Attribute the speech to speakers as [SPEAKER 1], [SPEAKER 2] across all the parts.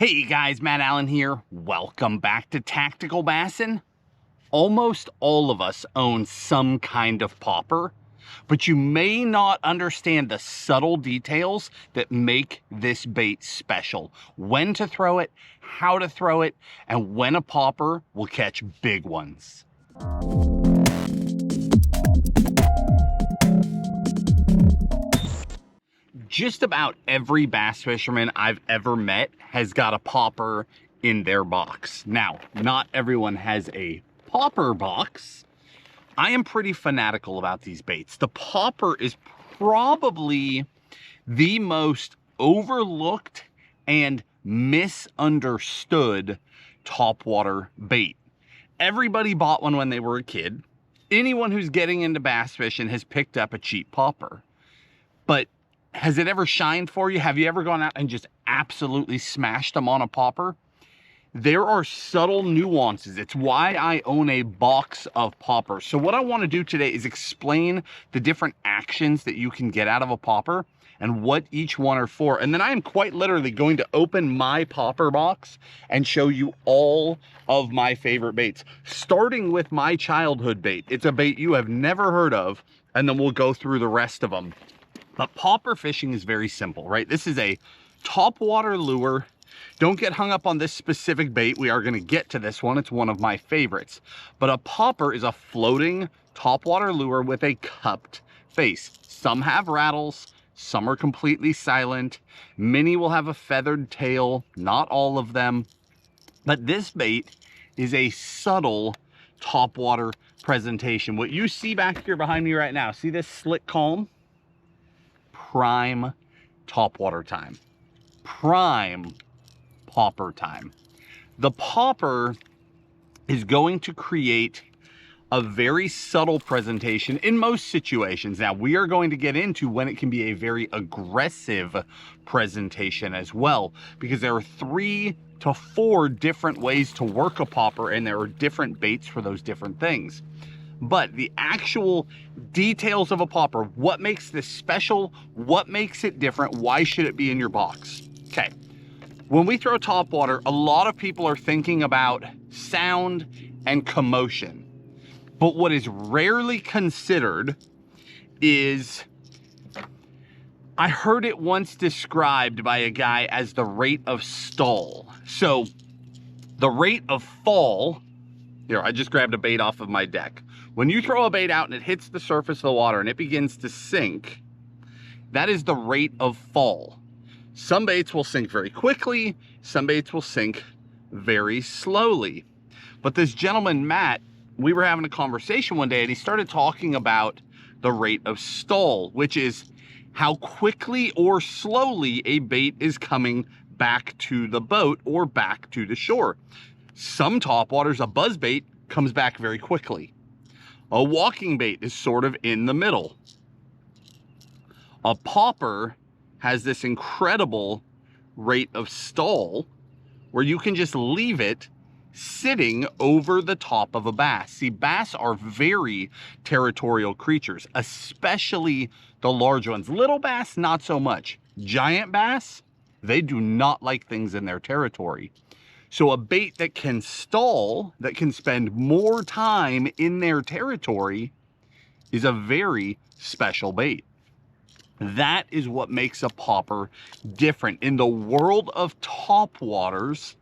[SPEAKER 1] Hey guys, Matt Allen here. Welcome back to TacticalBassin. Almost all of us own some kind of popper, but you may not understand the subtle details that make this bait special. When to throw it, how to throw it, and when a popper will catch big ones. Just about every bass fisherman I've ever met has got a popper in their box. Now, not everyone has a popper box. I am pretty fanatical about these baits. The popper is probably the most overlooked and misunderstood topwater bait. Everybody bought one when they were a kid. Anyone who's getting into bass fishing has picked up a cheap popper. But has it ever shined for you? Have you ever gone out and just absolutely smashed them on a popper? There are subtle nuances. It's why I own a box of poppers. So what I want to do today is explain the different actions that you can get out of a popper and what each one are for. And then I am quite literally going to open my popper box and show you all of my favorite baits, starting with my childhood bait. It's a bait you have never heard of, and then we'll go through the rest of them. But popper fishing is very simple, right? This is a topwater lure. Don't get hung up on this specific bait. We are going to get to this one. It's one of my favorites. But a popper is a floating topwater lure with a cupped face. Some have rattles. Some are completely silent. Many will have a feathered tail. Not all of them. But this bait is a subtle topwater presentation. What you see back here behind me right now, see this slick calm? Prime topwater time. Prime popper time. The popper is going to create a very subtle presentation in most situations. Now, we are going to get into when it can be a very aggressive presentation as well, because there are 3 to 4 different ways to work a popper, and there are different baits for those different things. But the actual details of a popper, what makes this special, what makes it different, why should it be in your box? Okay, when we throw topwater, a lot of people are thinking about sound and commotion. But what is rarely considered is, I heard it once described by a guy as the rate of stall. So the rate of fall, here, I just grabbed a bait off of my deck. When you throw a bait out and it hits the surface of the water and it begins to sink, that is the rate of fall. Some baits will sink very quickly, some baits will sink very slowly. But this gentleman, Matt, we were having a conversation one day and he started talking about the rate of stall, which is how quickly or slowly a bait is coming back to the boat or back to the shore. Some topwaters, a buzzbait, comes back very quickly. A walking bait is sort of in the middle. A popper has this incredible rate of stall where you can just leave it sitting over the top of a bass. See, bass are very territorial creatures, especially the large ones. Little bass, not so much. Giant bass, they do not like things in their territory. So a bait that can stall, that can spend more time in their territory, is a very special bait. That is what makes a popper different. In the world of topwaters,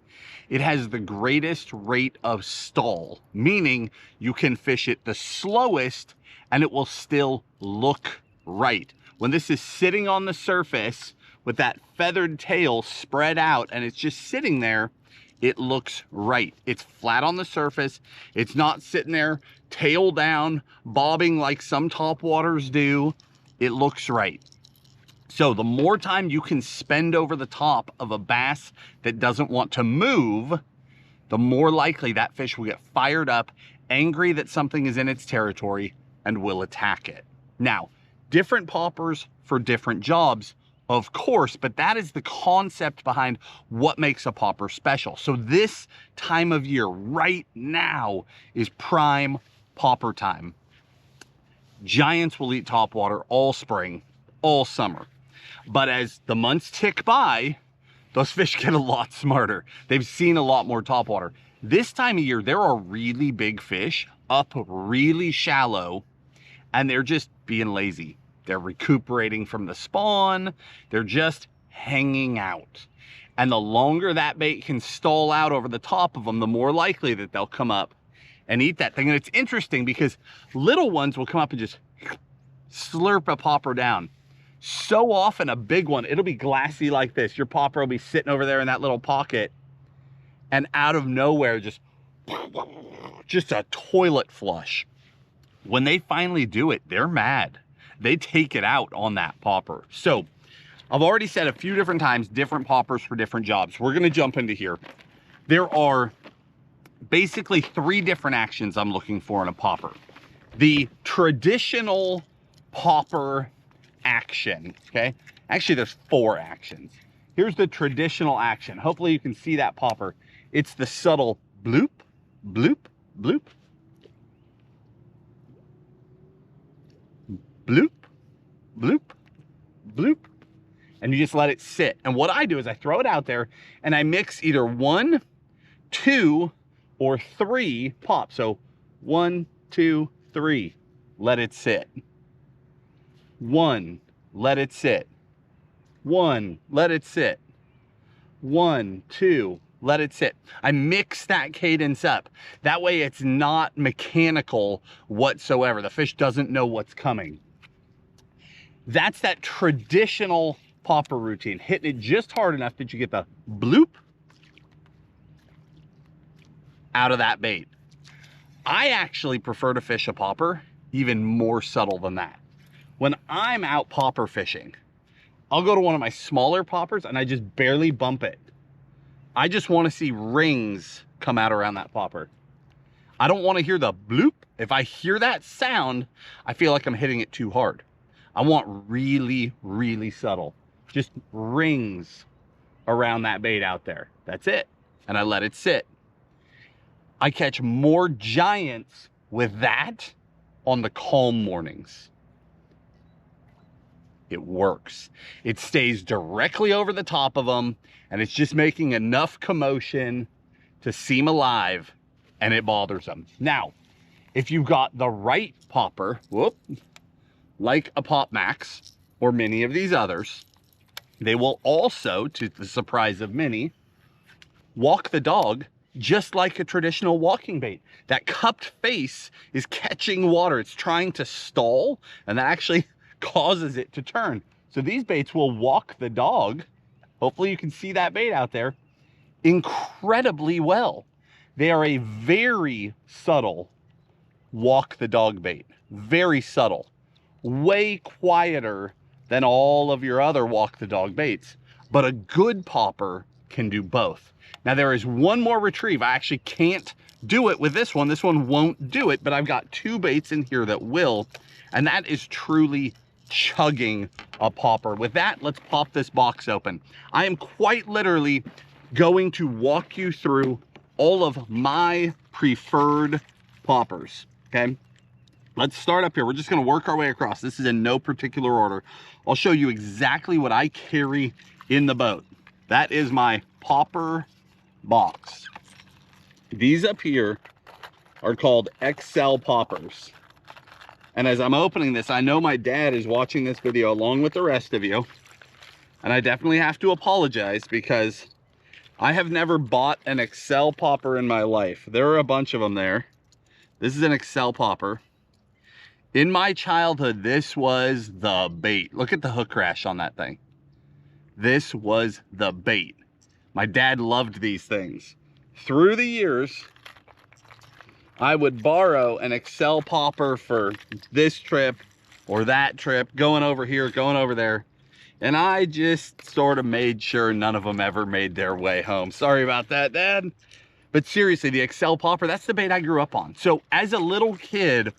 [SPEAKER 1] it has the greatest rate of stall, meaning you can fish it the slowest and it will still look right. When this is sitting on the surface with that feathered tail spread out and it's just sitting there, it looks right. It's flat on the surface. It's not sitting there tail down, bobbing like some topwaters do. It looks right. So the more time you can spend over the top of a bass that doesn't want to move, the more likely that fish will get fired up, angry that something is in its territory, and will attack it. Now, different poppers for different jobs, of course, but that is the concept behind what makes a popper special. So this time of year, right now, is prime popper time. Giants will eat topwater all spring, all summer. But as the months tick by, those fish get a lot smarter. They've seen a lot more topwater. This time of year, there are really big fish up really shallow, and they're just being lazy. They're recuperating from the spawn. They're just hanging out. And the longer that bait can stall out over the top of them, the more likely that they'll come up and eat that thing. And it's interesting because little ones will come up and just slurp a popper down. So often a big one, it'll be glassy like this. Your popper will be sitting over there in that little pocket, and out of nowhere, just a toilet flush. When they finally do it, they're mad. They take it out on that popper. So I've already said a few different times, different poppers for different jobs. We're gonna jump into here. There are basically 3 different actions I'm looking for in a popper. The traditional popper action, okay? Actually, there's 4 actions. Here's the traditional action. Hopefully you can see that popper. It's the subtle bloop, bloop, bloop. Bloop, bloop, bloop. And you just let it sit. And what I do is I throw it out there and I mix either 1, 2, or 3 pops. So 1, 2, 3, let it sit. 1, let it sit. 1, let it sit. 1, 2, let it sit. I mix that cadence up. That way it's not mechanical whatsoever. The fish doesn't know what's coming. That's that traditional popper routine. Hitting it just hard enough that you get the bloop out of that bait. I actually prefer to fish a popper even more subtle than that. When I'm out popper fishing, I'll go to one of my smaller poppers and I just barely bump it. I just want to see rings come out around that popper. I don't want to hear the bloop. If I hear that sound, I feel like I'm hitting it too hard. I want really, really subtle. Just rings around that bait out there. That's it. And I let it sit. I catch more giants with that on the calm mornings. It works. It stays directly over the top of them, and it's just making enough commotion to seem alive, and it bothers them. Now, if you've got the right popper, like a Pop Max or many of these others, they will also, to the surprise of many, walk the dog just like a traditional walking bait. That cupped face is catching water. It's trying to stall, and that actually causes it to turn. So these baits will walk the dog. Hopefully you can see that bait out there incredibly well. They are a very subtle walk the dog bait. Very subtle. Way quieter than all of your other walk the dog baits. But a good popper can do both. Now there is one more retrieve. I actually can't do it with this one. This one won't do it, but I've got 2 baits in here that will, and that is truly chugging a popper. With that, let's pop this box open. I am quite literally going to walk you through all of my preferred poppers, okay? Let's start up here. We're just gonna work our way across. This is in no particular order. I'll show you exactly what I carry in the boat. That is my popper box. These up here are called XL poppers. And as I'm opening this, I know my dad is watching this video along with the rest of you. And I definitely have to apologize because I have never bought an XL popper in my life. There are a bunch of them there. This is an XL popper. In my childhood, this was the bait. Look at the hook rash on that thing. This was the bait. My dad loved these things. Through the years, I would borrow an XL popper for this trip or that trip, going over here, going over there. And I just sort of made sure none of them ever made their way home. Sorry about that, Dad. But seriously, the XL popper, that's the bait I grew up on. So as a little kid,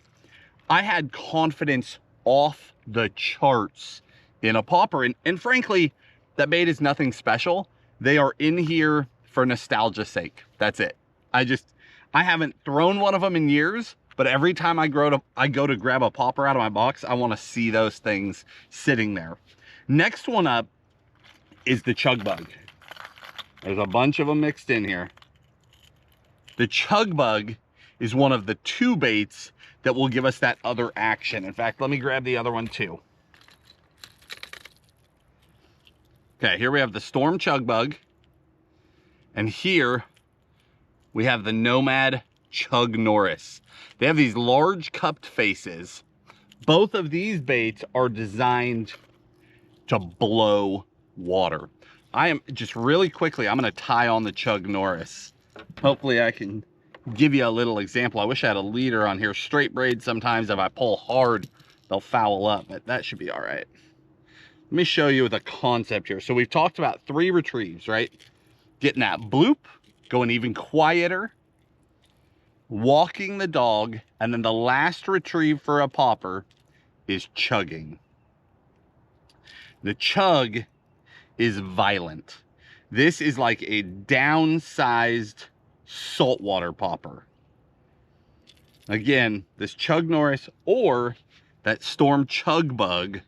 [SPEAKER 1] I had confidence off the charts in a popper. And frankly, that bait is nothing special. They are in here for nostalgia's sake. That's it. I haven't thrown one of them in years, but every time I go to grab a popper out of my box, I want to see those things sitting there. Next one up is the chug bug. There's a bunch of them mixed in here. The chug bug is one of the 2 baits that will give us that other action. In fact, let me grab the other one too. Okay, here we have the storm chug bug. And here we have the Nomad Chug Norris. They have these large cupped faces. Both of these baits are designed to blow water. I am just really quickly, I'm gonna tie on the Chug Norris. Hopefully I can give you a little example. I wish I had a leader on here. Straight braid, sometimes if I pull hard, they'll foul up, but that should be all right. Let me show you the concept here. So we've talked about 3 retrieves, right? Getting that bloop, going even quieter, walking the dog, and then the last retrieve for a popper is chugging. The chug is violent. This is like a downsized saltwater popper. Again, this Chug Norris or that Storm Chug Bug,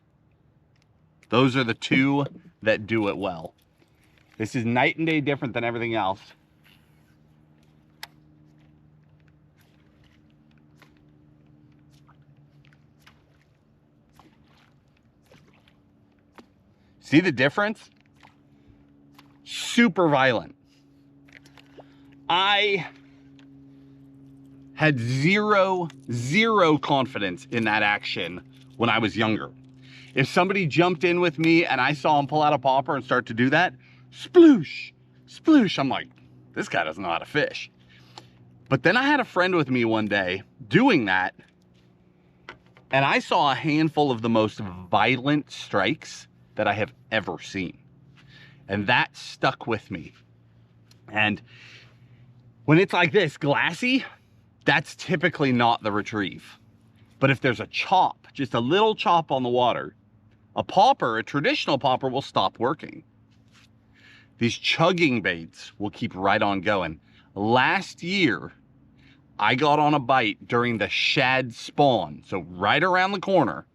[SPEAKER 1] those are the 2 that do it well. This is night and day different than everything else. See the difference? Super violent. I had zero confidence in that action when I was younger. If somebody jumped in with me and I saw him pull out a popper and start to do that, sploosh, sploosh, I'm like, this guy doesn't know how to fish. But then I had a friend with me one day doing that, and I saw a handful of the most violent strikes that I have ever seen. And that stuck with me. And when it's like this, glassy, that's typically not the retrieve. But if there's a chop, just a little chop on the water, a popper, a traditional popper, will stop working. These chugging baits will keep right on going. Last year, I got on a bite during the shad spawn, so right around the corner,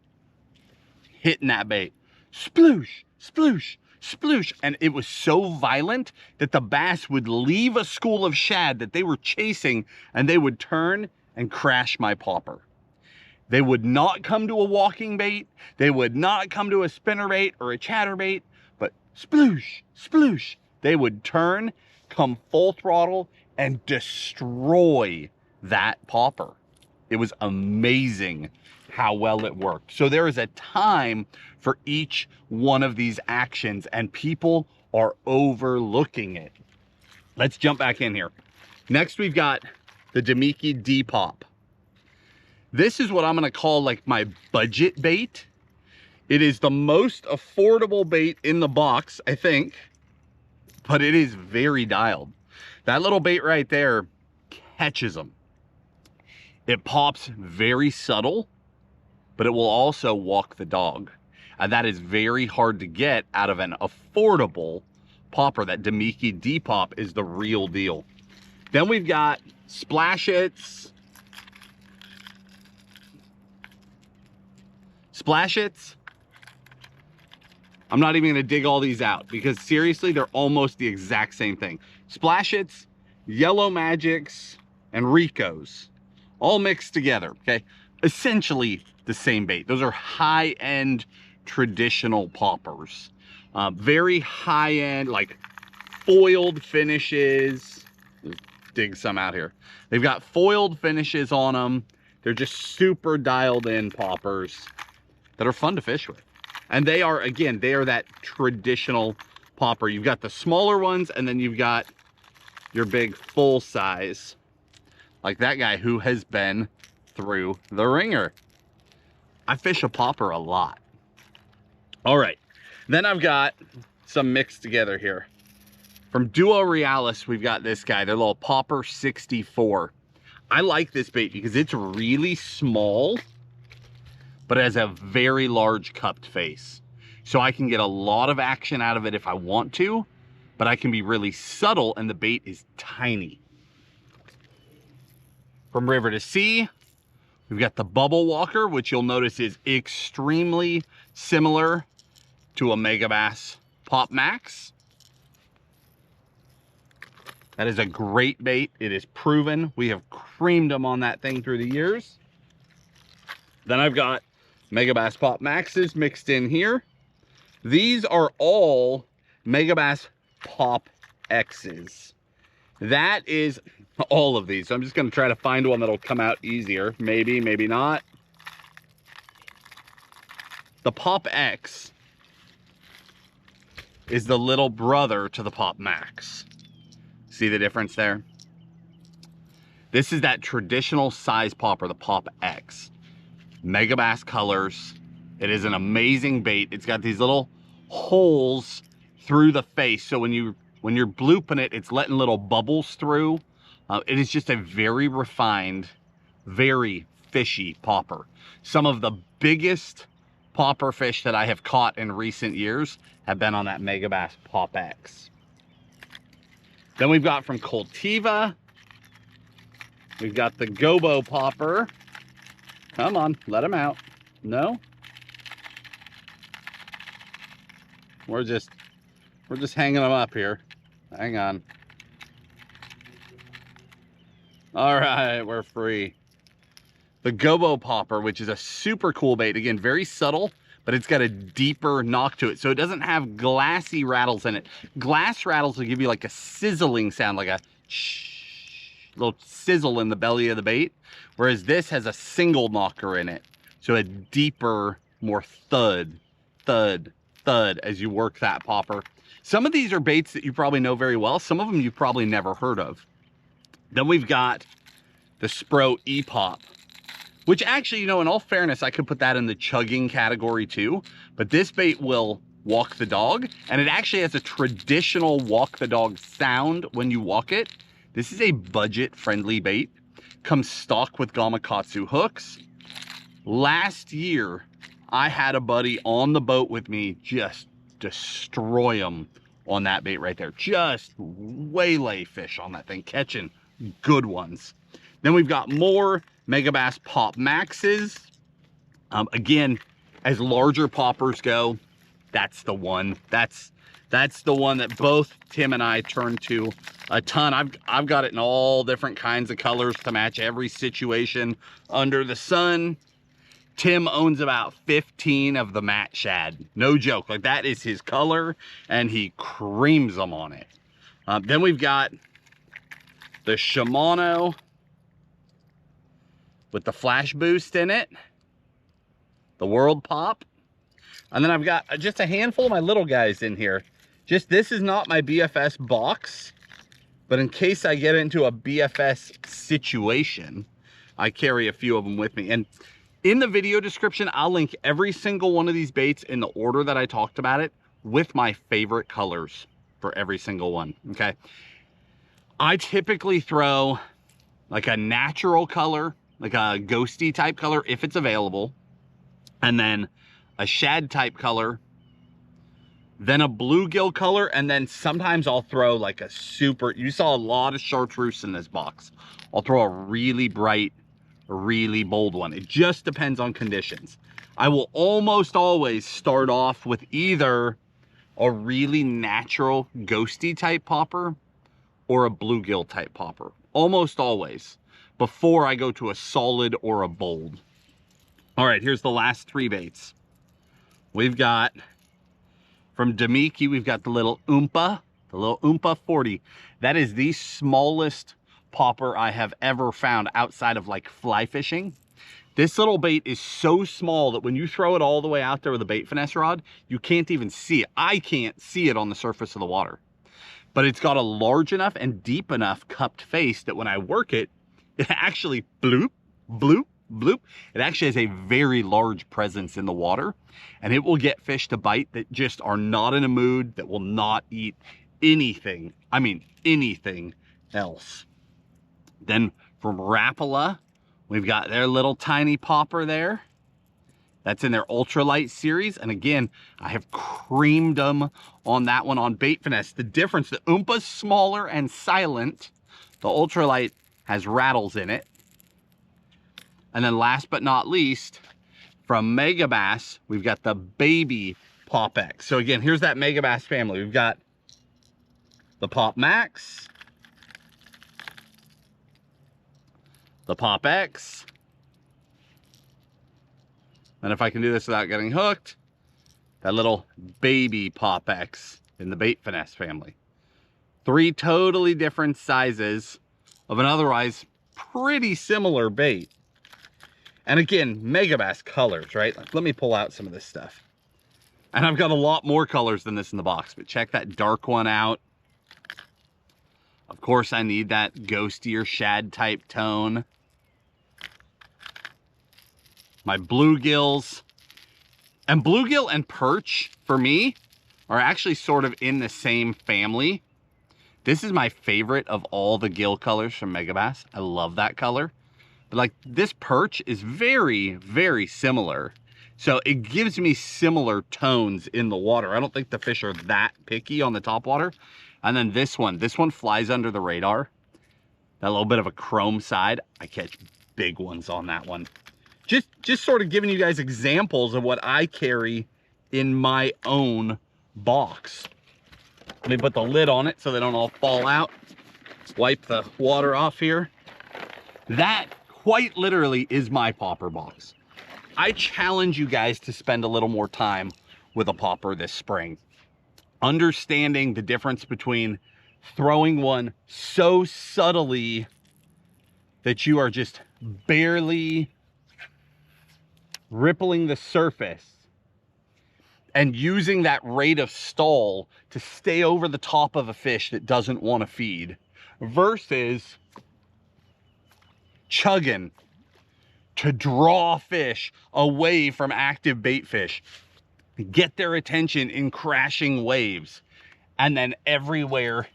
[SPEAKER 1] hitting that bait. Sploosh, sploosh, sploosh. And it was so violent that the bass would leave a school of shad that they were chasing, and they would turn and crash my popper. They would not come to a walking bait. They would not come to a spinner bait or a chatter bait, but sploosh, sploosh. They would turn, come full throttle, and destroy that popper. It was amazing how well it worked. So there is a time for each one of these actions, and people are overlooking it. Let's jump back in here. Next, we've got the Damiki D-Pop. This is what I'm gonna call like my budget bait. It is the most affordable bait in the box, I think, but it is very dialed. That little bait right there catches them. It pops very subtle, but it will also walk the dog. And that is very hard to get out of an affordable popper. That Damiki D-Pop is the real deal. Then we've got Splash-Its. Splash-Its. I'm not even gonna dig all these out because seriously, they're almost the exact same thing. Splash-Its, Yellow Magics, and Ricos, all mixed together, okay? Essentially the same bait. Those are high-end traditional poppers. Very high-end, like foiled finishes. Let's dig some out here. They've got foiled finishes on them. They're just super dialed in poppers that are fun to fish with. And they are, again, they are that traditional popper. You've got the smaller ones, and then you've got your big full size, like that guy who has been through the ringer. I fish a popper a lot. All right, then I've got some mixed together here. From Duo Realis, we've got this guy, their little Popper 64. I like this bait because it's really small, but it has a very large cupped face. So I can get a lot of action out of it if I want to, but I can be really subtle and the bait is tiny. From River to Sea, we've got the Bubble Walker, which you'll notice is extremely similar to a Megabass Pop Max. That is a great bait. It is proven. We have creamed them on that thing through the years. Then I've got Megabass Pop Maxes mixed in here. These are all Megabass Pop X's. That is all of these. So I'm just going to try to find one that'll come out easier. Maybe, maybe not. The Pop X is the little brother to the Pop Max. See the difference there? This is that traditional size popper, the Pop X. Megabass colors. It is an amazing bait. It's got these little holes through the face. So when you're blooping it, it's letting little bubbles through. It is just a very refined, very fishy popper. Some of the biggest popper fish that I have caught in recent years have been on that Megabass Pop X. Then we've got from Cultiva, we've got the Gobo popper. Come on, let him out. No? We're just hanging them up here. Hang on. All right, we're free. The Gobo popper, which is a super cool bait. Again, very subtle, but it's got a deeper knock to it. So it doesn't have glassy rattles in it. Glass rattles will give you like a sizzling sound, like a little sizzle in the belly of the bait. Whereas this has a single knocker in it. So a deeper, more thud, thud, thud as you work that popper. Some of these are baits that you probably know very well. Some of them you've probably never heard of. Then we've got the Spro E-Pop, which actually, you know, in all fairness, I could put that in the chugging category too. But this bait will walk the dog, and it actually has a traditional walk the dog sound when you walk it. This is a budget-friendly bait. Comes stock with Gamakatsu hooks. Last year, I had a buddy on the boat with me just destroy them on that bait right there. Just waylay fish on that thing, catching good ones. Then we've got more Megabass Pop Maxes. Again, as larger poppers go, that's the one. That's the one that both Tim and I turn to a ton. I've got it in all different kinds of colors to match every situation under the sun. Tim owns about 15 of the matte shad. No joke. Like, that is his color, and he creams them on it. Then we've got the Shimano with the flash boost in it. The World Pop. And then I've got just a handful of my little guys in here. This is not my BFS box, but in case I get into a BFS situation, I carry a few of them with me. And in the video description, I'll link every single one of these baits in the order that I talked about it with my favorite colors for every single one, okay? I typically throw like a natural color, like a ghosty type color if it's available, and then a shad type color, then a bluegill color, and then sometimes I'll throw like a super, you saw a lot of chartreuse in this box. I'll throw a really bright, really bold one. It just depends on conditions. I will almost always start off with either a really natural ghosty type popper or a bluegill type popper. Almost always, before I go to a solid or a bold. All right, here's the last three baits. We've got, from Demiki, we've got the little Oompa 40. That is the smallest popper I have ever found outside of like fly fishing. This little bait is so small that when you throw it all the way out there with a bait finesse rod, you can't even see it. I can't see it on the surface of the water. But it's got a large enough and deep enough cupped face that when I work it, it actually bloop, bloop, bloop. It actually has a very large presence in the water, and it will get fish to bite that just are not in a mood, that will not eat anything. I mean, anything else. Then from Rapala, we've got their little tiny popper there. That's in their ultralight series. And again, I have creamed them on that one on bait finesse. The difference, the Oompa's smaller and silent. The ultralight has rattles in it. And then last but not least, from Megabass, we've got the baby Pop X. So again, here's that Megabass family. We've got the Pop Max, the Pop X. And if I can do this without getting hooked, that little baby Pop X in the Bait Finesse family. 3 totally different sizes of an otherwise pretty similar bait. And again, Megabass colors, right? Like, let me pull out some of this stuff. And I've got a lot more colors than this in the box, but check that dark one out. Of course, I need that ghosty or shad type tone. My bluegills. And bluegill and perch, for me, are actually sort of in the same family. This is my favorite of all the gill colors from Megabass. I love that color. But like, this perch is very, very similar. So it gives me similar tones in the water. I don't think the fish are that picky on the topwater. And then this one flies under the radar. That little bit of a chrome side, I catch big ones on that one. Just sort of giving you guys examples of what I carry in my own box. Let me put the lid on it so they don't all fall out. Wipe the water off here. That quite literally is my popper box. I challenge you guys to spend a little more time with a popper this spring. Understanding the difference between throwing one so subtly that you are just barely rippling the surface and using that rate of stall to stay over the top of a fish that doesn't want to feed, versus chugging to draw fish away from active bait fish, get their attention in crashing waves, and then everywhere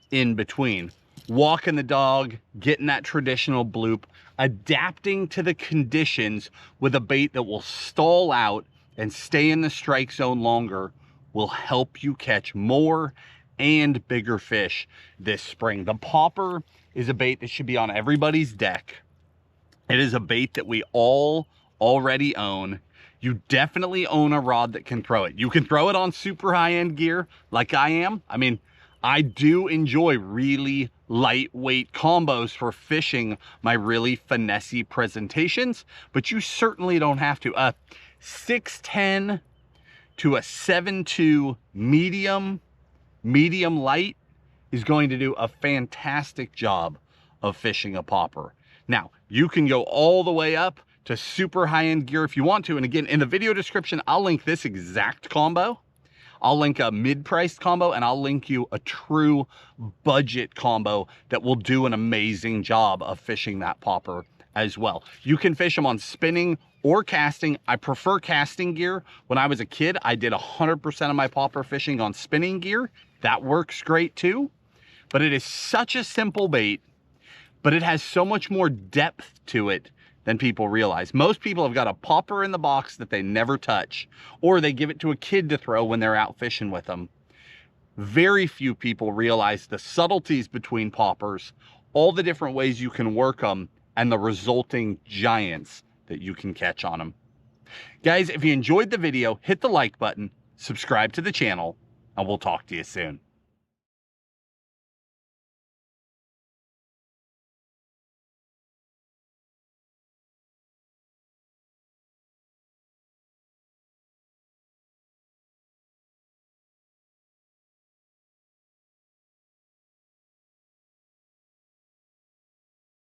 [SPEAKER 1] in between. Walking the dog, getting that traditional bloop, adapting to the conditions with a bait that will stall out and stay in the strike zone longer will help you catch more and bigger fish this spring. The popper is a bait that should be on everybody's deck. It is a bait that we all already own. You definitely own a rod that can throw it. You can throw it on super high-end gear like I am. I mean, I do enjoy really lightweight combos for fishing my really finessey presentations, but you certainly don't have to. 610 to a 7.2 medium light is going to do a fantastic job of fishing a popper. Now, you can go all the way up to super high-end gear if you want to. And again, in the video description, I'll link this exact combo. I'll link a mid-priced combo, and I'll link you a true budget combo that will do an amazing job of fishing that popper as well. You can fish them on spinning or casting. I prefer casting gear. When I was a kid, I did 100% of my popper fishing on spinning gear. That works great too. But it is such a simple bait, but it has so much more depth to it than people realize. Most people have got a popper in the box that they never touch, or they give it to a kid to throw when they're out fishing with them. Very few people realize the subtleties between poppers, all the different ways you can work them, and the resulting giants that you can catch on them. Guys, if you enjoyed the video, hit the like button, subscribe to the channel, and we'll talk to you soon.